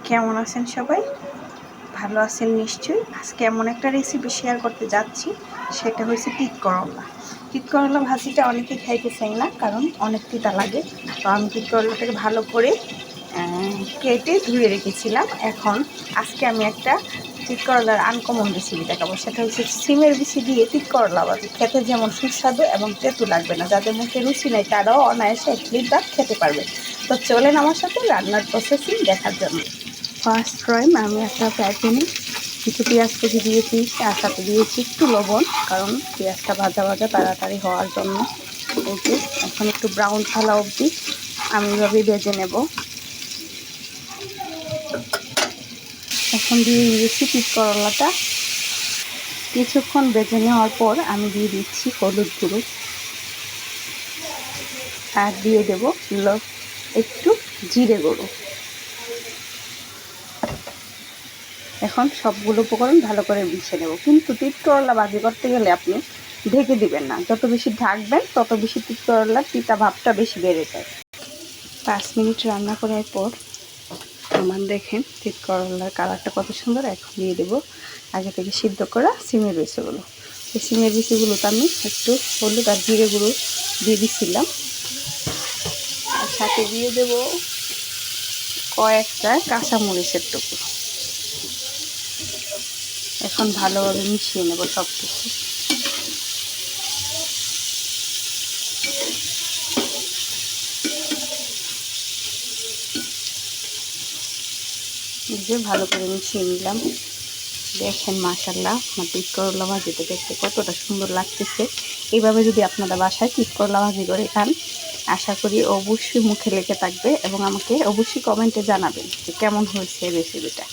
কেমন আছেন সবাই? ভালো আছেন নিশ্চয়ই। আজকে এমন একটা রেসিপি শেয়ার করতে যাচ্ছি, সেটা হচ্ছে তিত করলা। তিত করলা ভাজিটা অনেকে খাইতে চাই না, কারণ অনেক তিতা লাগে। তো আমি তিত করলাটাকে ভালো করে কেটে ধুয়ে রেখেছিলাম। আজকে আমি একটা তিত করলার আনকমন রেসিপি দেখাবো। সেটা হচ্ছে সিমের বিচি দিয়ে তিত করলা ভাজি। খেতে যেমন সুস্বাদু এবং তেঁতু লাগবে না। যাদের মুখে রুচি নেই তারাও অনায়াসে এক লিটার খেতে পারবে। তো চলেন আমার সাথে রান্নার প্রসেসিং দেখার জন্য। ফার্স্ট টাইম আমি একটা প্যানে কিছু পেঁয়াজ কুচি দিয়েছি, তার সাথে দিয়েছি একটু লবণ, কারণ পেঁয়াজটা ভাজা ভাজা তাড়াতাড়ি হওয়ার জন্য। এই যে এখন একটু ব্রাউন কালার অবধি আমি এভাবে ভেজে নেব। এখন দিয়ে দিয়েছি তিত করলাটা। কিছুক্ষণ ভেজে নেওয়ার পর আমি দিয়ে দিচ্ছি হলুদ গুঁড়ো, আর দিয়ে দেবো একটু জিরে গুঁড়ো। এখন সবগুলো উপকরণ ভালো করে মিশিয়ে নেব। কিন্তু তিত করলা ভাজি করতে গেলে আপনি ঢেকে দিবেন না। যত বেশি ঢাকবেন তত বেশি তিত করলার তিতা ভাবটা বেশি বেড়ে যায়। 5 মিনিট রান্না করার পর আমার দেখেন তিত করলার কালারটা কত সুন্দর। এখন দিয়ে দেবো আগে থেকে সিদ্ধ করা সিমের বিচিগুলো। এই সিমের বিচিগুলোতে আমি একটু হলুদ আর জিরে গুঁড়ো দিয়ে দিচ্ছিলাম, আর সাথে দিয়ে দেবো কয়েকটা কাঁচামরিচের টুকরো। এখন ভালোভাবে মিশিয়ে নেব সব কিছু। যে ভালো করে মিশিয়ে নিলাম। দেখেন মাশাআল্লাহ আমার তিত করলা ভাজিটা দেখতে কতটা সুন্দর লাগতেছে। এইভাবে যদি আপনারা বাসায় তিত করলা ভাজি করে খান, আশা করি অবশ্যই মুখে লেগে থাকবে এবং আমাকে অবশ্যই কমেন্টে জানাবেন যে কেমন হয়েছে রেসিপিটা।